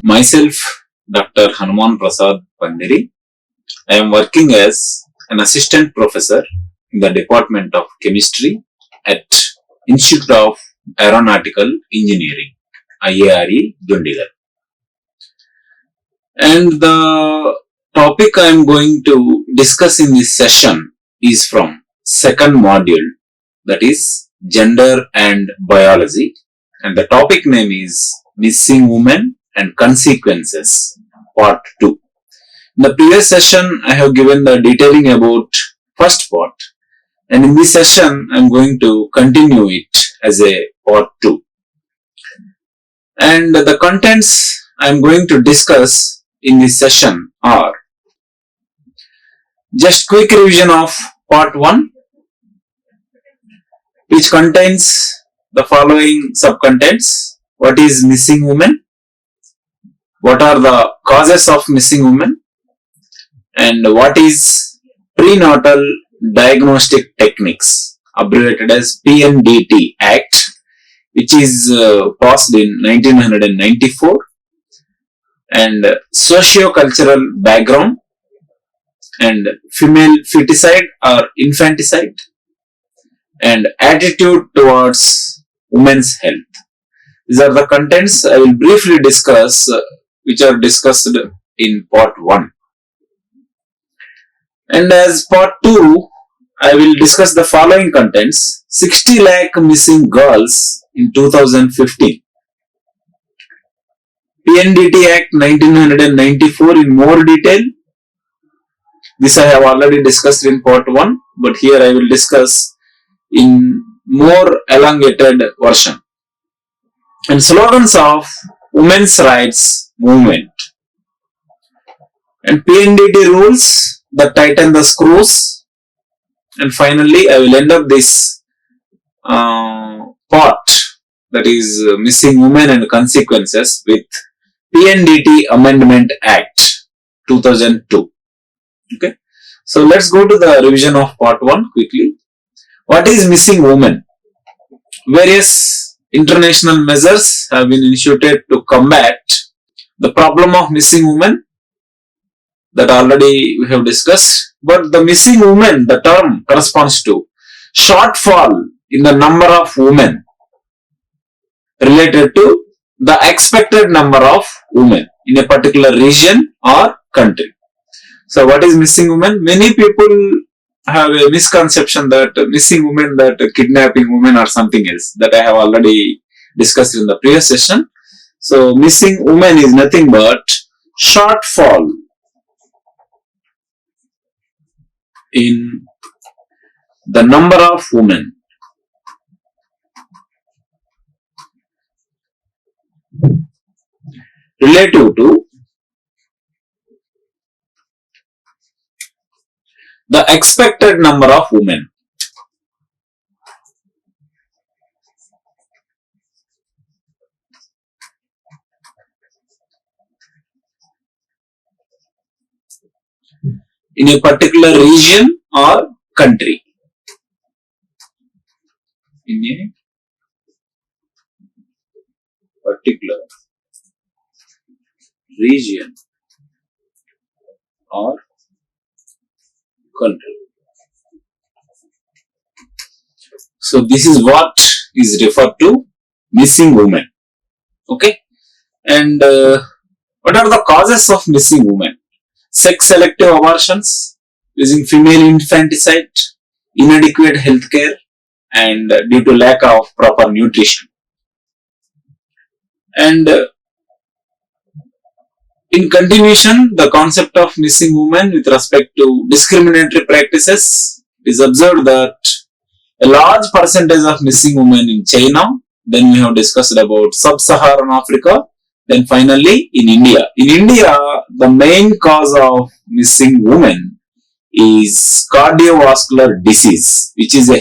Myself, Dr. Hanuman Prasad. I am working as an assistant professor in the Department of Chemistry at Institute of Aeronautical Engineering, IARE, Dundigal. And the topic I am going to discuss in this session is from second module, that is Gender and Biology, and the topic name is Missing Women and Consequences, Part 2. In the previous session, I have given the detailing about first part, and in this session, I am going to continue it as a Part 2. And the contents I am going to discuss in this session are just quick revision of Part 1, which contains the following subcontents. What is missing women? What are the causes of missing women? And what is prenatal diagnostic techniques, abbreviated as PNDT Act, which is passed in 1994, and socio-cultural background, and female feticide or infanticide, and attitude towards women's health. These are the contents I will briefly discuss, which are discussed in Part 1. And as Part 2, I will discuss the following contents: 60 lakh missing girls in 2015, PNDT Act 1994 in more detail. This I have already discussed in Part 1, but here I will discuss in more elongated version. And slogans of women's rights movement, and PNDT rules that tighten the screws. And finally, I will end up this part, that is missing women and consequences, with PNDT Amendment Act 2002. Okay, so let's go to the revision of Part 1 quickly. What is missing women? Various international measures have been initiated to combat the problem of missing women, that already we have discussed. But the missing women, the term corresponds to shortfall in the number of women related to the expected number of women in a particular region or country. So what is missing women? Many people have a misconception that missing women, that kidnapping women or something else, that I have already discussed in the previous session. So missing women is nothing but shortfall in the number of women relative to the expected number of women. In a particular region or country. In a particular region or country. So this is what is referred to missing women. Okay, and what are the causes of missing women? Sex selective abortions, using female infanticide, inadequate health care, and due to lack of proper nutrition. And in continuation, the concept of missing women with respect to discriminatory practices is observed that a large percentage of missing women in China, then we have discussed about sub-Saharan Africa, then finally in India. In India, the main cause of missing women is cardiovascular disease, which is a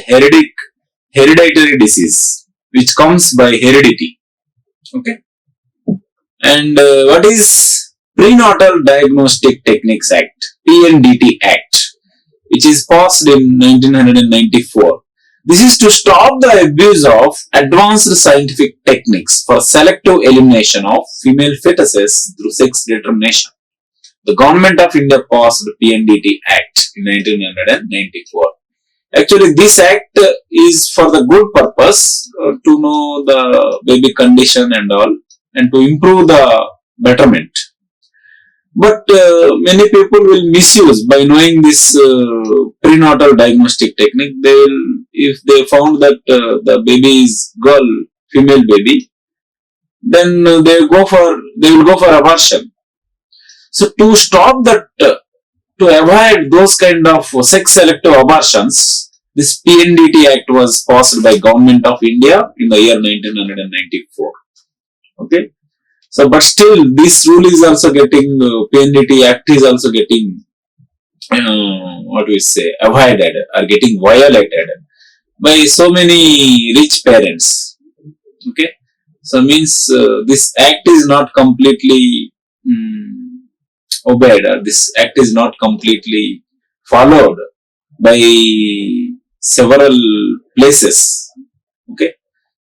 hereditary disease, which comes by heredity. Okay, and what is Prenatal Diagnostic Techniques Act, PNDT Act, which is passed in 1994. This is to stop the abuse of advanced scientific techniques for selective elimination of female fetuses through sex determination. The Government of India passed the PNDT Act in 1994. Actually, this act is for the good purpose to know the baby condition and all, and to improve the betterment. But many people will misuse by knowing this prenatal diagnostic technique. They will, if they found that the baby is girl, female baby, then they will go for abortion. So to stop that, to avoid those kind of sex selective abortions, this PNDT Act was passed by Government of India in the year 1994. Okay. So, but still, this rule is also getting, PNDT Act is also getting, avoided or getting violated by so many rich parents. Okay. So, means this act is not completely obeyed, or this act is not completely followed by several places. Okay.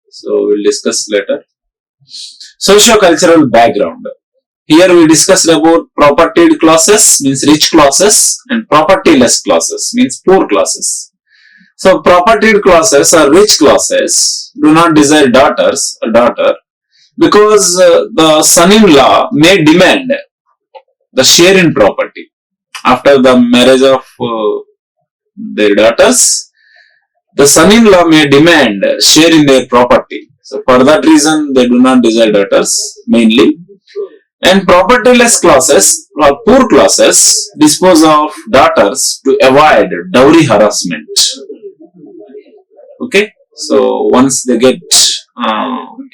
So, we'll discuss later. Socio-cultural background. Here we discussed about propertied classes, means rich classes, and propertyless classes, means poor classes. So propertied classes or rich classes do not desire daughter, because the son-in-law may demand the share in property after the marriage of their daughters. The son-in-law may demand share in their property. So for that reason, they do not desire daughters mainly. And propertyless classes or poor classes dispose of daughters to avoid dowry harassment. Okay, so once they get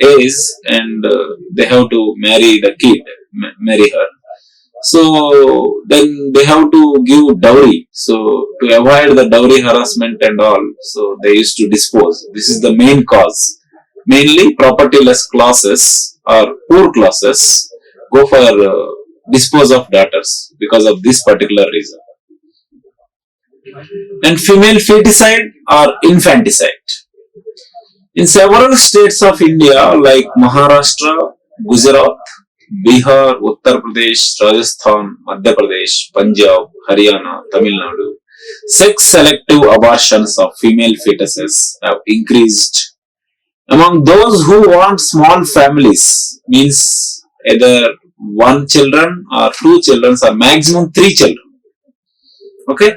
age and they have to marry the kid, marry her. So then they have to give dowry. So to avoid the dowry harassment and all, so they used to dispose. This is the main cause. Mainly propertyless classes or poor classes go for dispose of daughters because of this particular reason. And female feticide or infanticide. In several states of India like Maharashtra, Gujarat, Bihar, Uttar Pradesh, Rajasthan, Madhya Pradesh, Punjab, Haryana, Tamil Nadu, sex selective abortions of female fetuses have increased. Among those who want small families, means either one children or two children or maximum three children. Okay,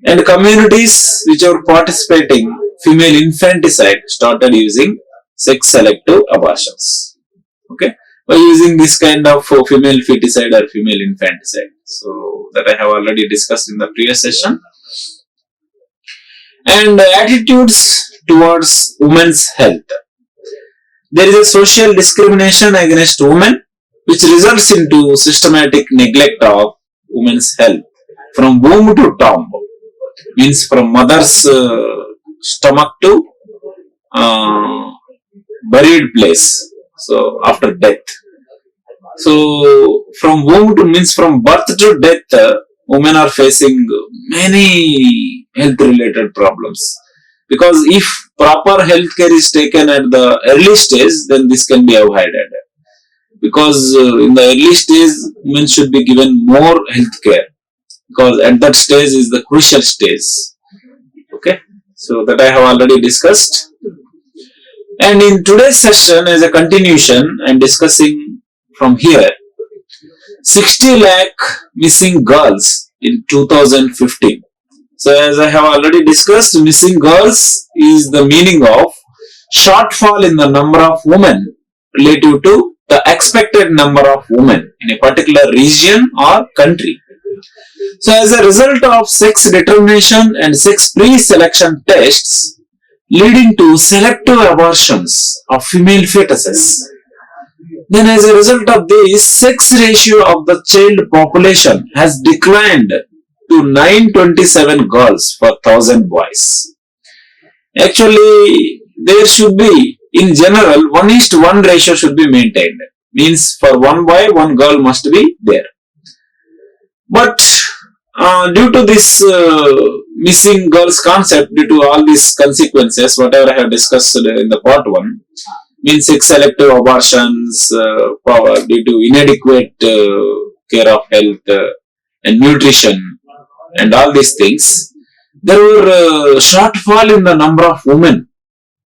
and communities which are participating female infanticide started using sex selective abortions. Okay, by using this kind of female feticide or female infanticide. So that I have already discussed in the previous session. And attitudes towards women's health. There is a social discrimination against women which results into systematic neglect of women's health from womb to tomb, means from mother's stomach to buried place, so after death. So from womb to, means from birth to death, women are facing many health related problems. Because if proper health care is taken at the early stage, then this can be avoided. Because in the early stage, women should be given more health care. Because at that stage is the crucial stage. Okay, so that I have already discussed. And in today's session, as a continuation, I am discussing from here 60 lakh missing girls in 2015. So as I have already discussed, missing girls is the meaning of shortfall in the number of women relative to the expected number of women in a particular region or country. So as a result of sex determination and sex pre-selection tests leading to selective abortions of female fetuses, then as a result of this, sex ratio of the child population has declined to 927 girls per 1000 boys. Actually, there should be, in general, 1:1 ratio should be maintained. Means for one boy, one girl must be there. But due to this missing girls concept, due to all these consequences, whatever I have discussed in the part 1, means sex selective abortions, due to inadequate care of health and nutrition and all these things, there were shortfall in the number of women.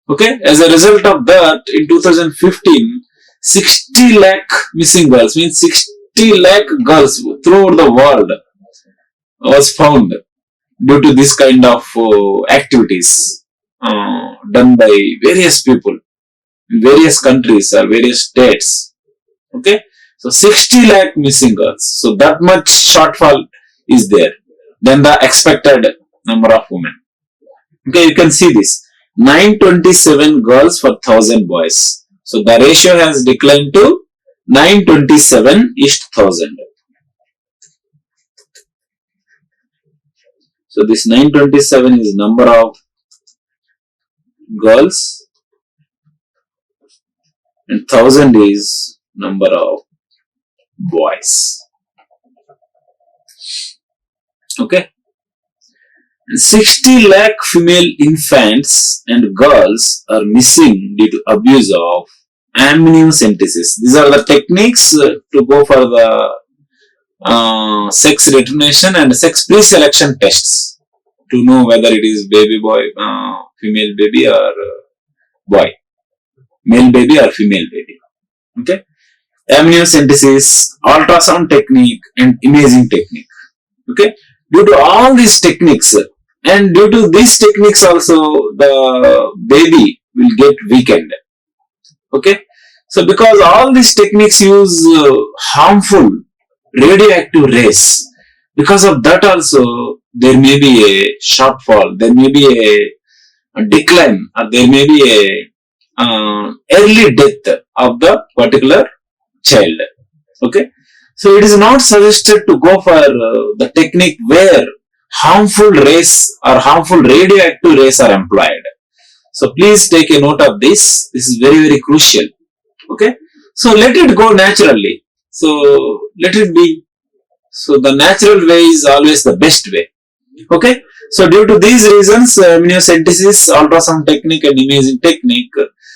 Okay, as a result of that, in 2015, 60 lakh missing girls, means 60 lakh girls throughout the world was found due to this kind of activities done by various people in various countries or various states. Okay, so 60 lakh missing girls. So that much shortfall is there than the expected number of women. Okay, you can see this 927 girls for 1000 boys. So the ratio has declined to 927:1000. So this 927 is number of girls and 1000 is number of boys. Okay. 60 lakh female infants and girls are missing due to abuse of amniocentesis. These are the techniques to go for the sex determination and sex pre-selection tests to know whether it is baby boy, female baby or boy, male baby or female baby. Okay. Amniocentesis, ultrasound technique and imaging technique. Okay. Due to all these techniques and due to these techniques also the baby will get weakened. Okay. So because all these techniques use harmful radioactive rays, because of that also there may be a shortfall, there may be a decline, or there may be a early death of the particular child. Okay, so it is not suggested to go for the technique where harmful rays or harmful radioactive rays are employed. So please take a note of this. This is very, very crucial. Okay, so let it go naturally. So let it be. So the natural way is always the best way. Okay, so due to these reasons, amniocentesis, ultrasound technique and imaging technique,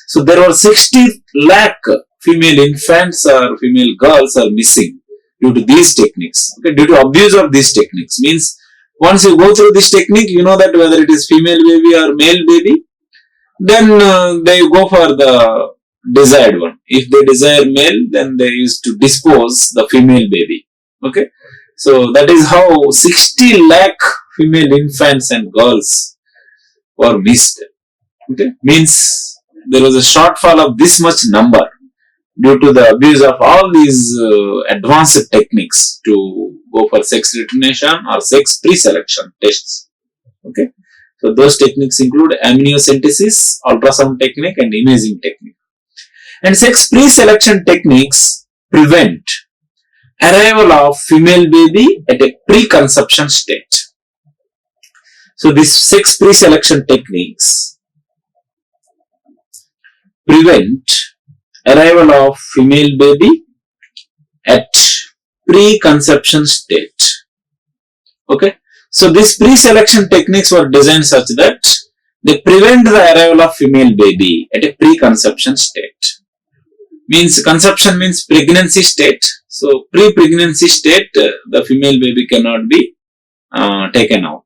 so there were 60 lakh female infants or female girls are missing due to these techniques. Okay, due to abuse of these techniques. Means once you go through this technique, you know that whether it is female baby or male baby, then they go for the desired one. If they desire male, then they used to dispose the female baby. Okay, so that is how 60 lakh female infants and girls were missed. Okay, means there was a shortfall of this much number due to the abuse of all these advanced techniques to go for sex determination or sex pre-selection tests. Okay, so those techniques include amniocentesis, ultrasound technique and imaging technique. And sex pre-selection techniques prevent arrival of female baby at a pre-conception stage. So these sex pre-selection techniques prevent arrival of female baby at pre-conception state. Okay, so these pre-selection techniques were designed such that they prevent the arrival of female baby at a pre-conception state. Means conception means pregnancy state. So pre-pregnancy state, the female baby cannot be taken out.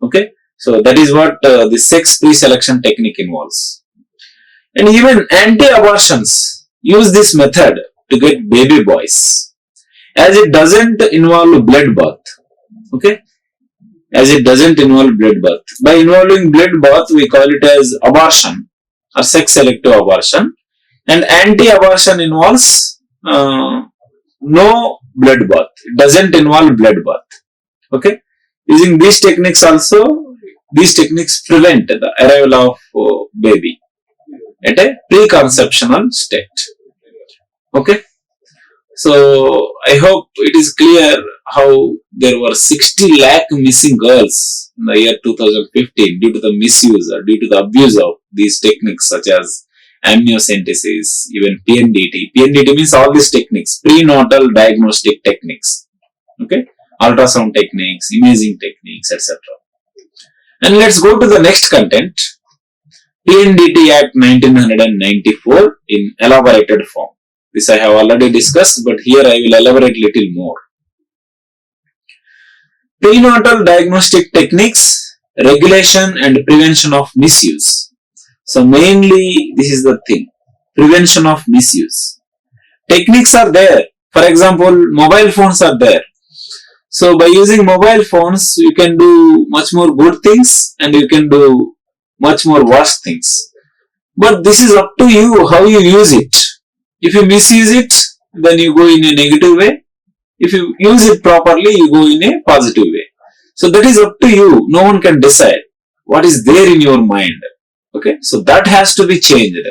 Okay, so that is what the sex pre-selection technique involves. And even anti-abortions use this method to get baby boys, as it doesn't involve blood bath. Okay, as it doesn't involve blood bath. By involving blood bath, we call it as abortion or sex selective abortion. And anti-abortion involves no blood bath. It doesn't involve blood bath. Okay, using these techniques also, these techniques prevent the arrival of baby at a pre-conceptional state. Okay, so I hope it is clear how there were 60 lakh missing girls in the year 2015 due to the misuse or due to the abuse of these techniques such as amniocentesis, even PNDT. PNDT means all these techniques, prenatal diagnostic techniques. Okay, ultrasound techniques, imaging techniques, etc. And let's go to the next content. PNDT Act 1994 in elaborated form. This I have already discussed, but here I will elaborate little more. Prenatal diagnostic techniques, regulation and prevention of misuse. So mainly this is the thing, prevention of misuse. Techniques are there. For example, mobile phones are there. So by using mobile phones, you can do much more good things and you can do much more worse things. But this is up to you how you use it. If you misuse it, then you go in a negative way. If you use it properly, you go in a positive way. So that is up to you. No one can decide what is there in your mind. Okay, so that has to be changed.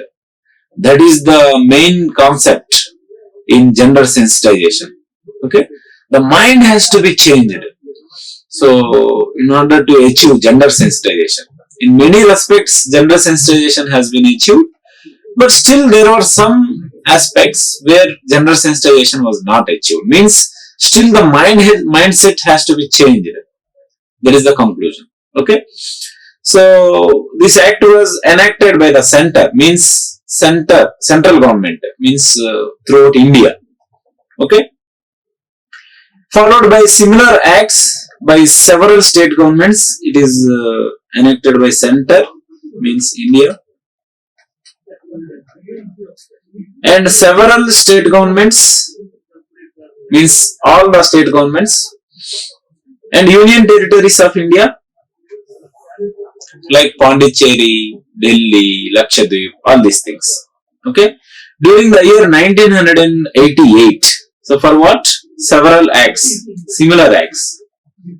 That is the main concept in gender sensitization. Okay, the mind has to be changed. So in order to achieve gender sensitization, in many respects, gender sensitization has been achieved, but still there are some aspects where gender sensitization was not achieved. Means still the mindset has to be changed. That is the conclusion. Okay. So this act was enacted by the center, means central government, means throughout India. Okay. Followed by similar acts by several state governments. It is enacted by center, means India, and several state governments, means all the state governments, and union territories of India like Pondicherry, Delhi, Lakshadweep, all these things. Okay, during the year 1988. So for what? Several acts, similar acts.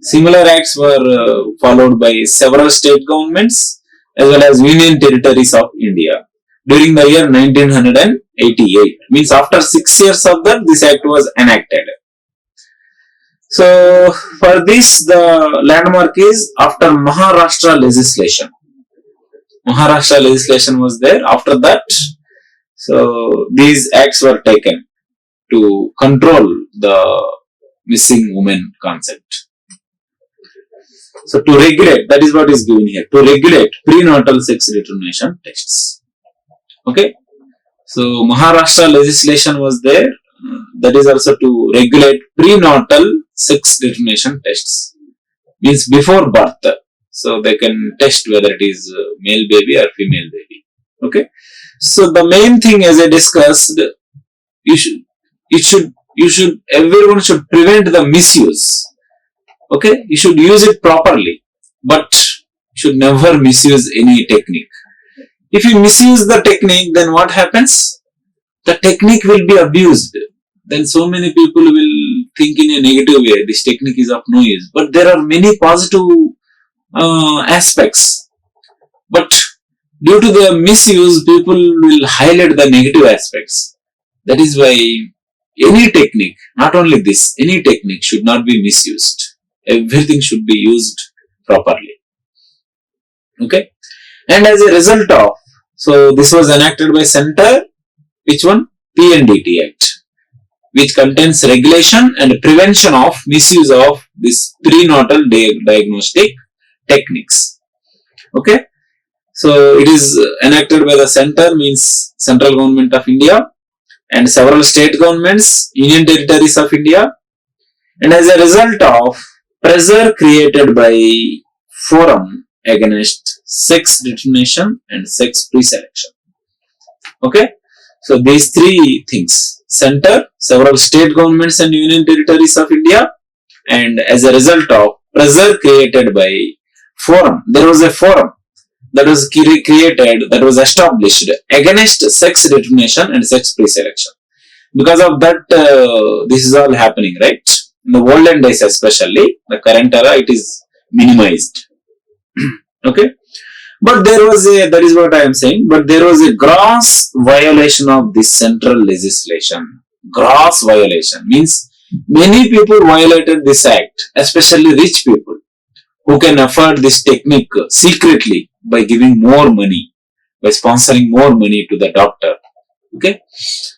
Similar acts were followed by several state governments as well as union territories of India during the year 1988. Means after 6 years of that, this act was enacted. So for this, the landmark is after Maharashtra legislation. Maharashtra legislation was there. After that, so these acts were taken to control the missing woman concept. So to regulate, that is what is given here, to regulate prenatal sex determination tests. Okay. So Maharashtra legislation was there. That is also to regulate prenatal sex determination tests. Means before birth. So they can test whether it is male baby or female baby. Okay. So the main thing, as I discussed, everyone should prevent the misuse. Okay, you should use it properly, but should never misuse any technique. If you misuse the technique, then what happens? The technique will be abused. Then so many people will think in a negative way, this technique is of no use. But there are many positive aspects. But due to the misuse, people will highlight the negative aspects. That is why any technique, not only this, any technique should not be misused. Everything should be used properly. Okay. And as a result of, so this was enacted by center, which one? PNDT Act, which contains regulation and prevention of misuse of this prenatal diagnostic techniques. Okay. So it is enacted by the center, means central government of India, and several state governments, union territories of India, and as a result of pressure created by forum against sex determination and sex preselection. Okay, so these three things: center, several state governments and union territories of India, and as a result of pressure created by forum. There was a forum that was created, that was established against sex determination and sex preselection. Because of that, this is all happening, right? In the olden days, especially the current era, it is minimized. Okay, but there was a, that is what I am saying, but there was a gross violation of this central legislation. Gross violation means many people violated this act, especially rich people who can afford this technique secretly by giving more money, by sponsoring more money to the doctor. Okay,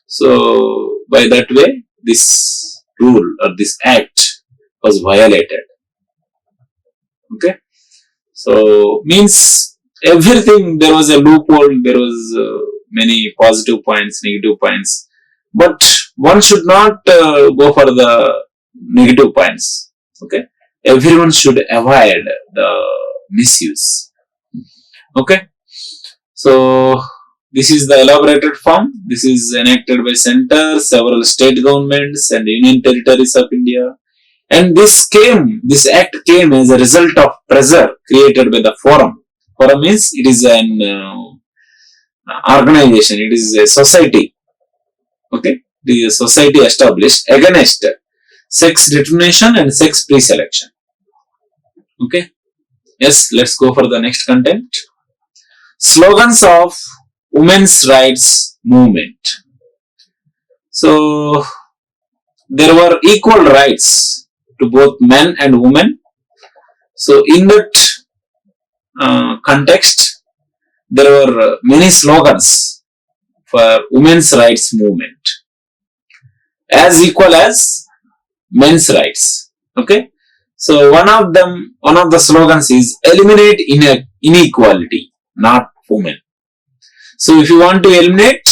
so by that way, this rule or this act was violated. Okay, so means everything, there was a loophole, there was many positive points, negative points, but one should not go for the negative points. Okay, everyone should avoid the misuse. Okay, so this is the elaborated form. This is enacted by center, several state governments and union territories of India. And this act came as a result of pressure created by the forum. Forum means it is an organization, it is a society. Okay, the society established against sex discrimination and sex pre-selection. Okay, yes, let's go for the next content. Slogans of women's rights movement. So there were equal rights to both men and women. So in that context, there were many slogans for women's rights movement as equal as men's rights. Okay, so one of the slogans is eliminate inequality, not women. So if you want to eliminate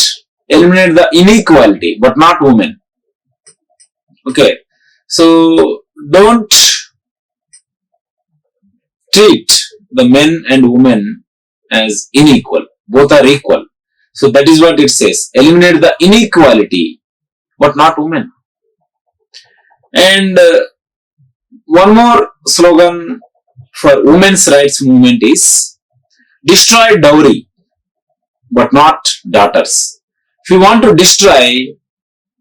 the inequality, but not women. Okay, so don't treat the men and women as unequal. Both are equal. So that is what it says. Eliminate the inequality, but not women. And one more slogan for women's rights movement is destroy dowry, but not daughters. If you want to destroy,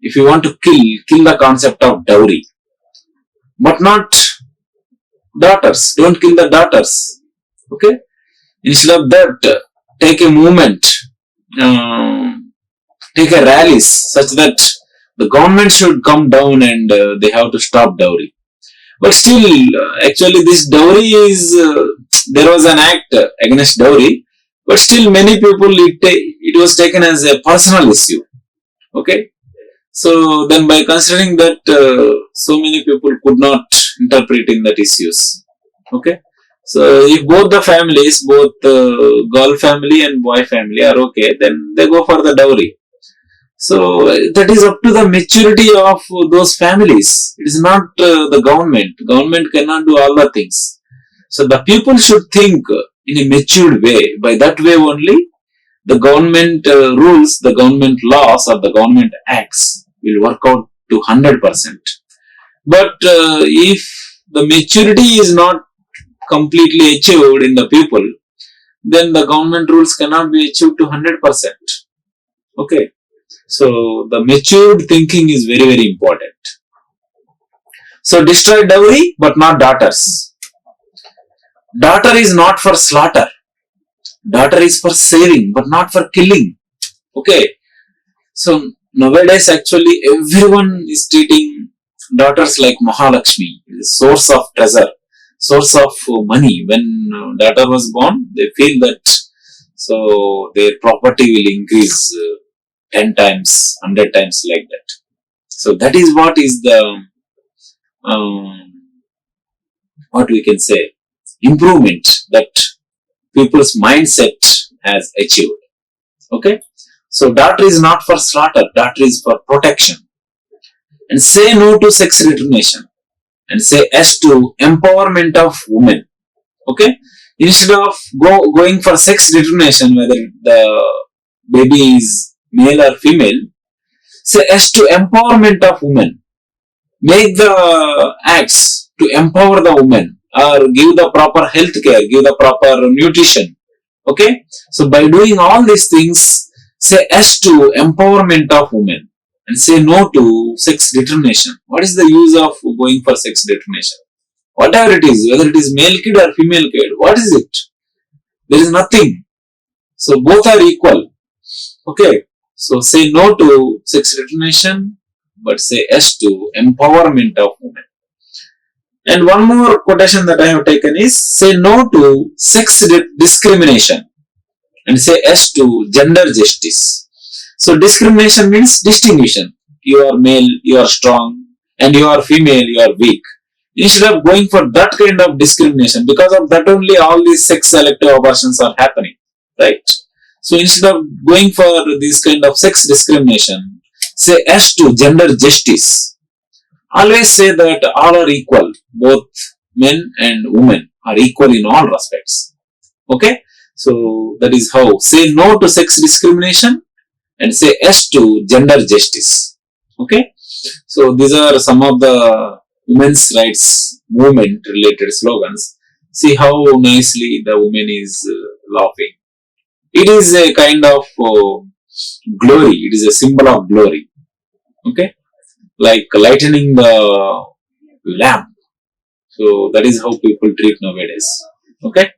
if you want to kill the concept of dowry, but not daughters. Don't kill the daughters. Okay. Instead of that, take a movement, take a rallies such that the government should come down and they have to stop dowry. But still, actually, this dowry is there was an act against dowry, but still many people it was taken as a personal issue. Okay. So then by considering that so many people could not interpret in that issues. Okay. So if both the families, both girl family and boy family are okay, then they go for the dowry. So that is up to the maturity of those families. It is not the government. Government cannot do all the things. So the people should think in a matured way. By that way only, the government rules, the government laws or the government acts will work out to 100%. But if the maturity is not completely achieved in the people, then the government rules cannot be achieved to 100%. Okay. So the matured thinking is very, very important. So destroy dowry, but not daughters. Daughter is not for slaughter. Daughter is for saving, but not for killing. Okay. So nowadays, actually, everyone is treating daughters like Mahalakshmi, source of treasure, source of money. When daughter was born, they feel that so their property will increase 10 times, 100 times like that. So that is what is the what we can say improvement that people's mindset has achieved. Okay. So daughter is not for slaughter, daughter is for protection. And say no to sex discrimination and say yes to empowerment of women. Okay. Instead of going for sex discrimination, whether the baby is male or female, say yes to empowerment of women. Make the acts to empower the women or give the proper health care, give the proper nutrition. Okay. So by doing all these things, say yes to empowerment of women and say no to sex discrimination. What is the use of going for sex discrimination? Whatever it is, whether it is male kid or female kid, what is it? There is nothing. So both are equal. Okay. So say no to sex discrimination, but say yes to empowerment of women. And one more quotation that I have taken is say no to sex discrimination and say yes to gender justice. So discrimination means distinction. You are male, you are strong, and you are female, you are weak. instead of going for that kind of discrimination, because of that only all these sex selective abortions are happening, right? So instead of going for this kind of sex discrimination, say yes to gender justice. Always say that all are equal, both men and women are equal in all respects. Okay, so that is how. Say no to sex discrimination and say yes to gender justice. Okay, so these are some of the women's rights movement related slogans. See how nicely the woman is laughing. It is a kind of glory. It is a symbol of glory. Okay, like lightening the lamp. So that is how people treat nowadays. Okay,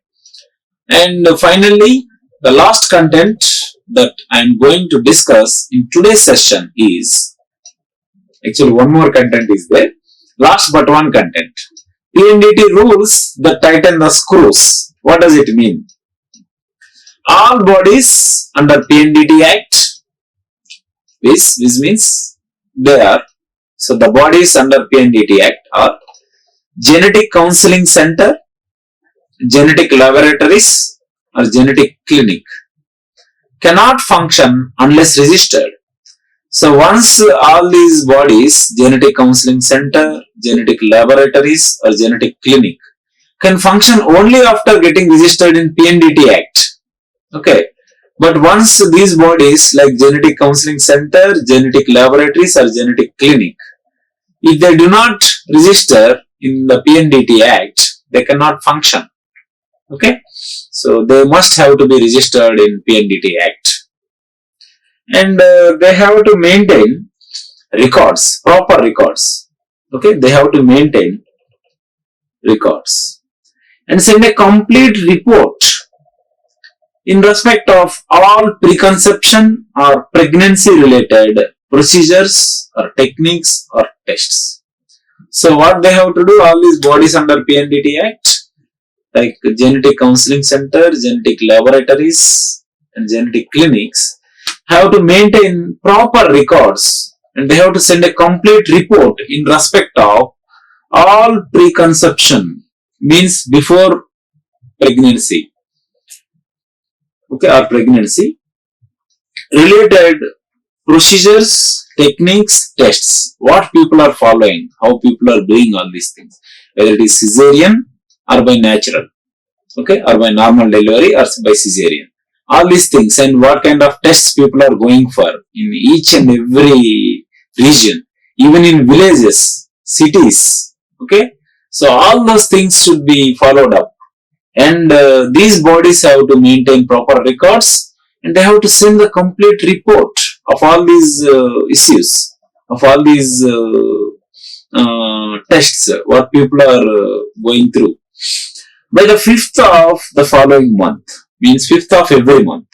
and finally, the last content that I am going to discuss in today's session is, actually one more content is there. Last but one content. PNDT rules that tighten the screws. What does it mean? All bodies under PNDT Act, this means they are, so the bodies under PNDT Act are genetic counseling center, genetic laboratories or genetic clinic, cannot function unless registered. So once all these bodies, genetic counseling center, genetic laboratories or genetic clinic, can function only after getting registered in PNDT Act. Okay, but once these bodies like genetic counseling center, genetic laboratories or genetic clinic, if they do not register in the PNDT Act, they cannot function. Okay, so they must have to be registered in PNDT Act, and they have to maintain records, proper records. Okay, they have to maintain records and send a complete report in respect of all preconception or pregnancy related procedures or techniques or tests. So what they have to do, all these bodies under PNDT Act, like genetic counseling center, genetic laboratories and genetic clinics, have to maintain proper records and they have to send a complete report in respect of all preconception, means before pregnancy, okay, or pregnancy related procedures, techniques, tests, what people are following, how people are doing all these things, whether it is cesarean or by natural, okay, or by normal delivery or by cesarean, all these things, and what kind of tests people are going for in each and every region, even in villages, cities, okay. So all those things should be followed up, and these bodies have to maintain proper records and they have to send the complete report of all these issues, of all these tests, what people are going through by the 5th of the following month, means 5th of every month,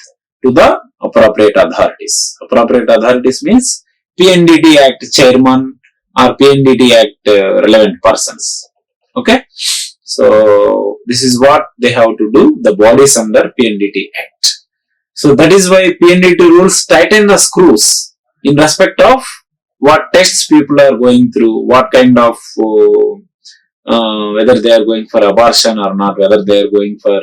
to the appropriate authorities. Appropriate authorities means PNDT Act chairman or PNDT Act relevant persons. Okay, so this is what they have to do, the bodies under PNDT Act. So that is why PNDT rules tighten the screws in respect of what tests people are going through, what kind of whether they are going for abortion or not, whether they are going for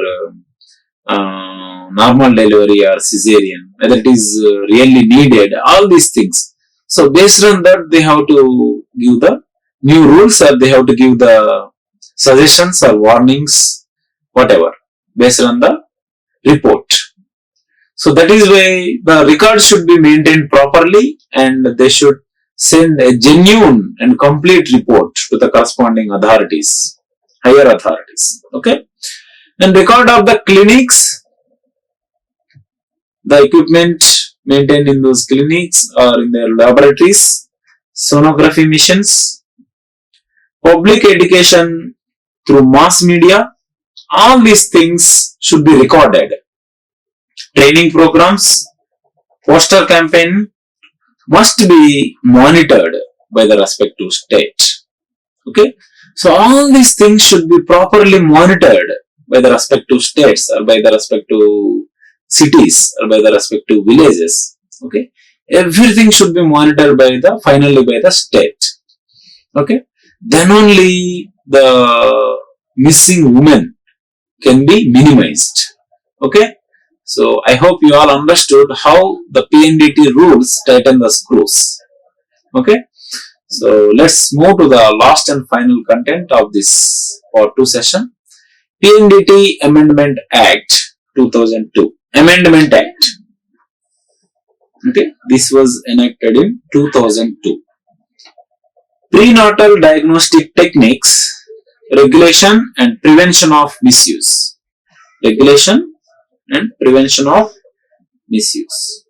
normal delivery or cesarean, whether it is really needed, all these things. So based on that, they have to give the new rules or they have to give the suggestions or warnings, whatever, based on the report. So that is why the records should be maintained properly and they should send a genuine and complete report to the corresponding authorities, higher authorities. Okay, and record of the clinics, the equipment maintained in those clinics or in their laboratories, sonography missions, public education through mass media, all these things should be recorded. Training programs, poster campaign must be monitored by the respective state. Okay, so all these things should be properly monitored by the respective states or by the respective cities or by the respective villages. Okay, everything should be monitored by the finally by the state. Okay, then only the missing women can be minimized. Okay. So I hope you all understood how the PNDT rules tighten the screws. Okay. So let's move to the last and final content of this part 2 session. PNDT Amendment Act 2002. Amendment Act. Okay. This was enacted in 2002. Prenatal diagnostic techniques, regulation and prevention of misuse. Regulation and prevention of misuse.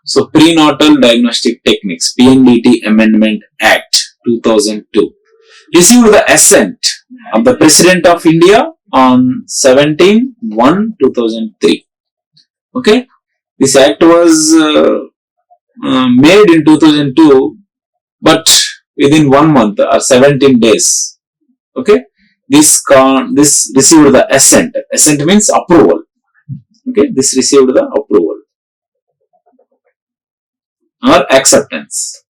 So, Prenatal Diagnostic Techniques, PNDT Amendment Act 2002, received the assent of the President of India on 17/1/2003. Okay, this act was made in 2002, but within 1 month or 17 days. Okay, this received the assent. Assent means approval. Okay, this received the approval or acceptance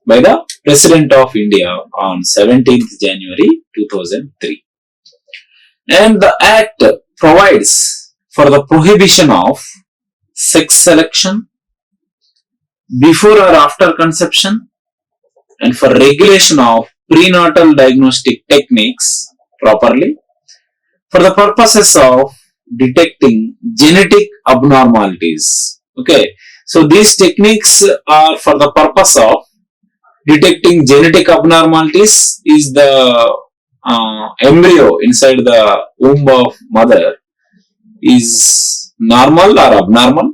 by the President of India on 17th January 2003. And the Act provides for the prohibition of sex selection before or after conception and for regulation of prenatal diagnostic techniques properly for the purposes of detecting genetic abnormalities. Okay, so these techniques are for the purpose of detecting genetic abnormalities. Is the embryo inside the womb of mother is normal or abnormal,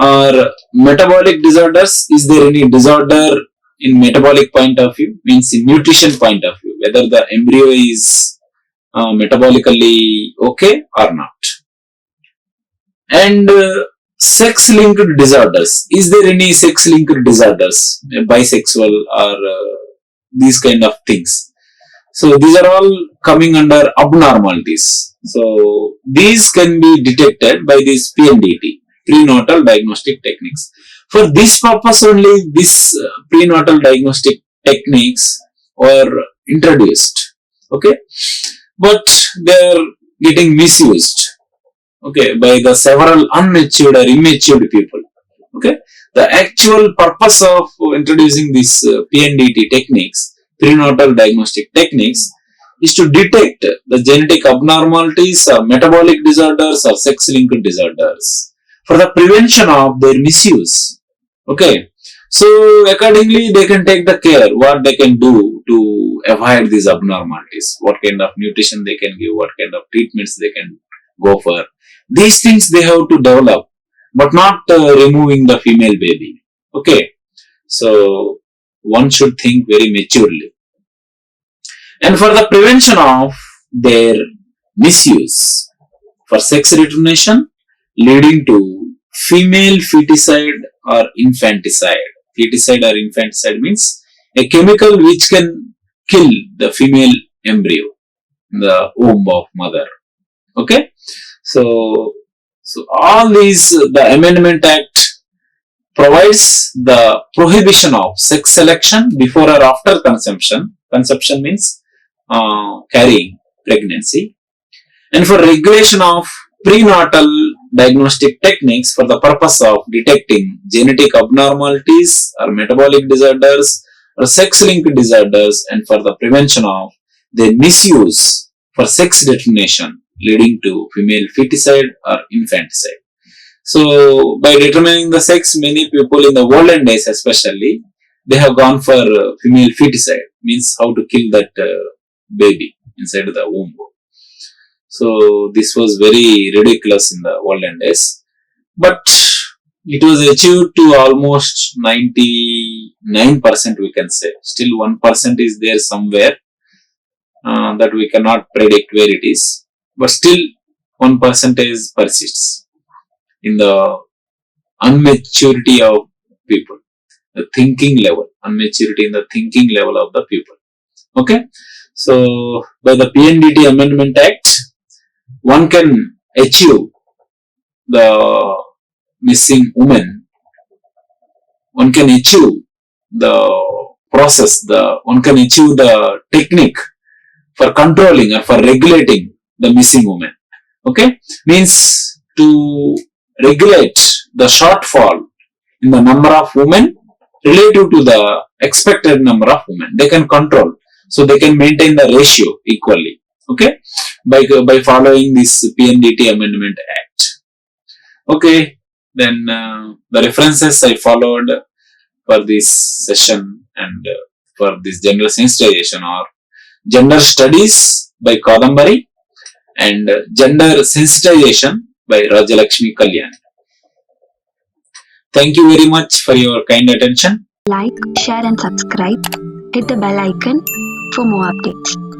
or metabolic disorders, is there any disorder in metabolic point of view, means in nutrition point of view, whether the embryo is metabolically okay or not. And sex linked disorders, is there any sex linked disorders, bisexual or these kind of things. So these are all coming under abnormalities. So these can be detected by this PNDT, prenatal diagnostic techniques. For this purpose only these prenatal diagnostic techniques were introduced. Okay, but they are getting misused, okay, by the several unmatured or immature people. Okay, the actual purpose of introducing this PNDT techniques, prenatal diagnostic techniques, is to detect the genetic abnormalities or metabolic disorders or sex linked disorders for the prevention of their misuse. Okay, so accordingly they can take the care what they can do to avoid these abnormalities, what kind of nutrition they can give, what kind of treatments they can go for. These things they have to develop, but not removing the female baby. Okay, so one should think very maturely. And for the prevention of their misuse for sex rejuvenation leading to female feticide or infanticide. Feticide or infanticide means a chemical which can kill the female embryo in the womb of mother. Okay, so all these, the Amendment Act provides the prohibition of sex selection before or after conception. Conception means carrying pregnancy, and for regulation of prenatal diagnostic techniques for the purpose of detecting genetic abnormalities or metabolic disorders or sex linked disorders, and for the prevention of their misuse for sex determination leading to female feticide or infanticide. So by determining the sex, many people in the olden days especially, they have gone for female feticide, means how to kill that baby inside the womb. So this was very ridiculous in the olden days, but it was achieved to almost 99%, we can say. Still 1% is there somewhere that we cannot predict where it is, but still 1% persists in the unmaturity of people, the thinking level, unmaturity in the thinking level of the people. Okay, so by the PNDT Amendment Act, one can achieve the missing woman one can achieve the process, one can achieve the technique for controlling or for regulating the missing women. Okay, means to regulate the shortfall in the number of women relative to the expected number of women. They can control, so they can maintain the ratio equally. Okay, by following this PNDT Amendment Act. Okay, then the references I followed for this session and for this gender sensitization are Gender Studies by Kadambari and Gender Sensitization by Rajalakshmi Kalyan. Thank you very much for your kind attention. Like, share and subscribe. Hit the bell icon for more updates.